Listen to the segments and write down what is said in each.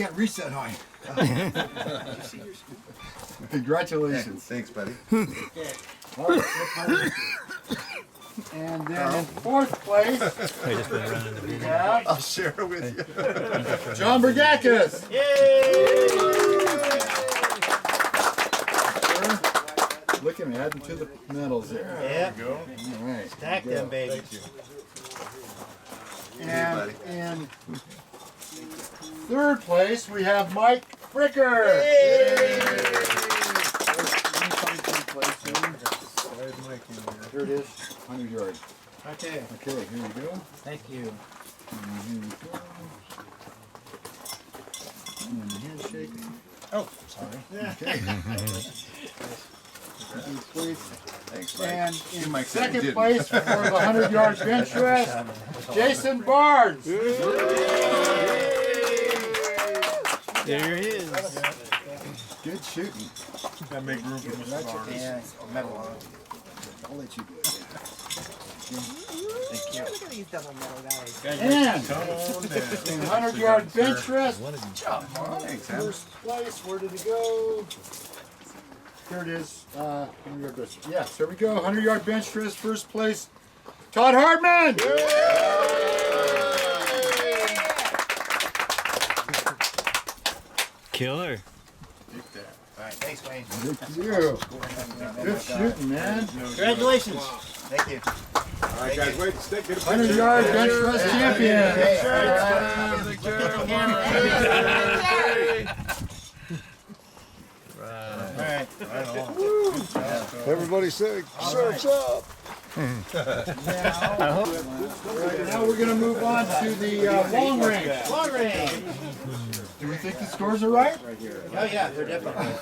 can't reach that high. Congratulations. Thanks, buddy. All right. And then in fourth place, we have I'll share it with you. John Bergakis. Yay! Look at me, adding to the medals there. Yeah. All right. Stack them, baby. And in third place, we have Mike Fricker. Here it is, 100 yards. Okay. Okay, here we go. Thank you. And here we go. And the handshake. Oh, sorry. Okay. Thanks, Mike. And in Mike said he second didn't. place for the 100-yard bench rest, Jason Barnes. There he is. Good shooting. Gotta make room for Mr. Barnes. Yeah, medal on. I'll let you do it. Thank you. Look at these double medal guys. And Come on down. in 100-yard bench rest, Thanks, man. first place, where did it go? Here it is. 100-yard bench. Yes, there we go. 100-yard bench rest, first place, Todd Hartman. Killer. All right, thanks, Wayne. Good for you. Good shooting, man. Congratulations. Thank you. All right, guys, wait. Get a 100-yard bench rest champion. All right. Everybody say, surf's up. Now we're going to move on to the long range. Long range. Do we think the scores are right? Oh yeah, they're definitely.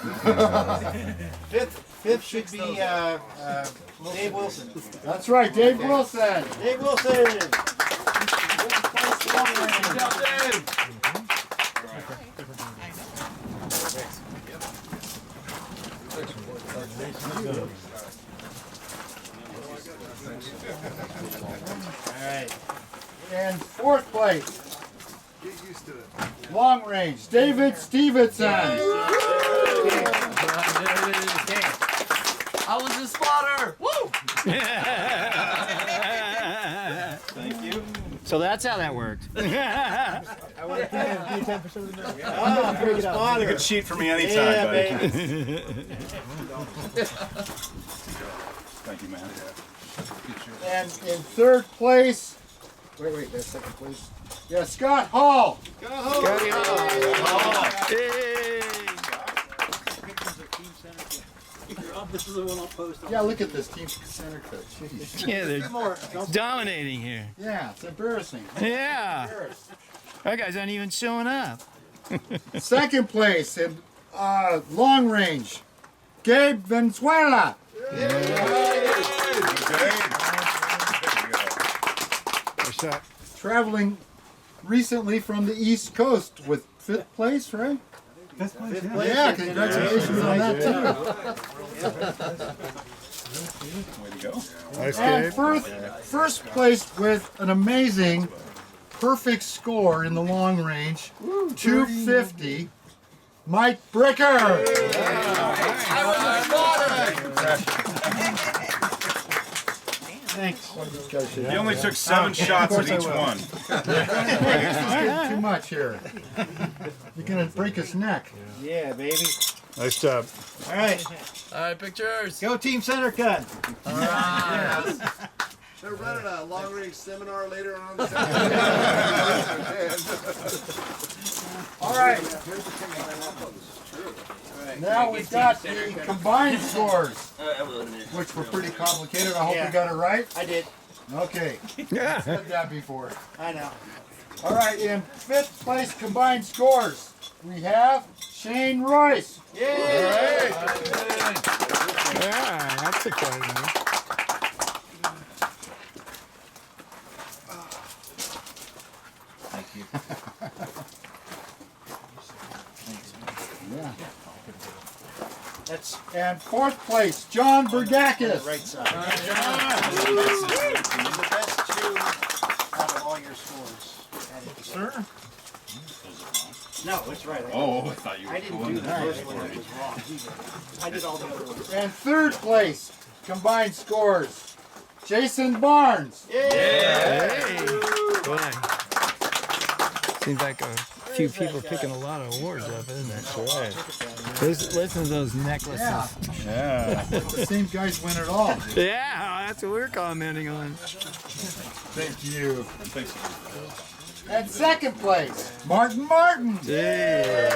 Fifth should be Dave Wilson. That's right, Dave Wilson. Dave Wilson. All right. And fourth place, long range, David Stevenson. I was a spotter. Woo! Thank you. So that's how that worked. You can cheat for me anytime, Yeah, buddy. baby. Thank you, man. And in third place, wait, that's second place. Yeah, Scott Hall. Yeah, look at this team center cut. Jeez. Yeah, they're dominating here. Yeah, it's embarrassing. Yeah. That guy's not even showing up. Second place in long range, Gabe Venezuela. Traveling recently from the East Coast with fifth place, right? Fifth place. Yeah, congratulations on that too. Way to go. And first place with an amazing, perfect score in the long range, 250, Mike Bricker. Thanks. He only took 7 shots at each one. Too much here. You're gonna break his neck. Yeah, baby. Nice job. All right. All right, pictures. Go team center cut. They're running a long range seminar later on this All right. Now we've got the combined scores, which were pretty complicated. I hope we got it right. I did. Okay. Said that before. I know. All right, in fifth place combined scores, we have Shane Royce. Yay! Yeah, that's exciting. Thank you. Yeah. That's And fourth place, John Bergakis. right side. The best two out of all your scores. Sir? No, it's right. Oh, I thought you were I didn't going do the there. first one. That was wrong. I did all the other ones. And third place, combined scores, Jason Barnes. Hey, boy. Seems like a few people picking a lot of awards up, isn't it? That's right. Listen to those necklaces. Yeah, Yeah. the same guys win it all. Yeah, that's what we're commenting on. Thank you. Thanks. And second place, Martin Martin. Yeah.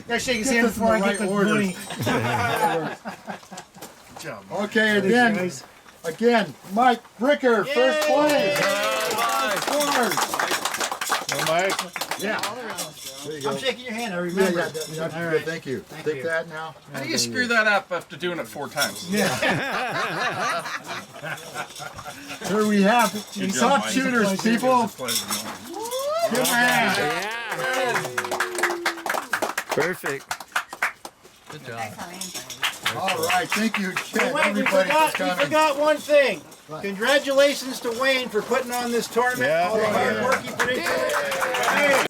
Gotta shake his Get hand this in before I the get the right order. money. Okay, again, Mike Bricker, first place. Scores. Well, Mike. Yeah. There you go. I'm shaking your hand, I Yeah, remember. yeah, that's All good. right. Thank you. Thank Take you. that now. How do you screw that up after doing it 4 times? Here we have Good job, top Mike. shooters, It's people. a pleasure. Give them a hand. Yeah. Perfect. All right, thank you again, Wait, we everybody, for forgot, we coming. forgot one thing. Congratulations to Wayne for putting on this tournament. Yeah. All the hard work he put into it. Hey.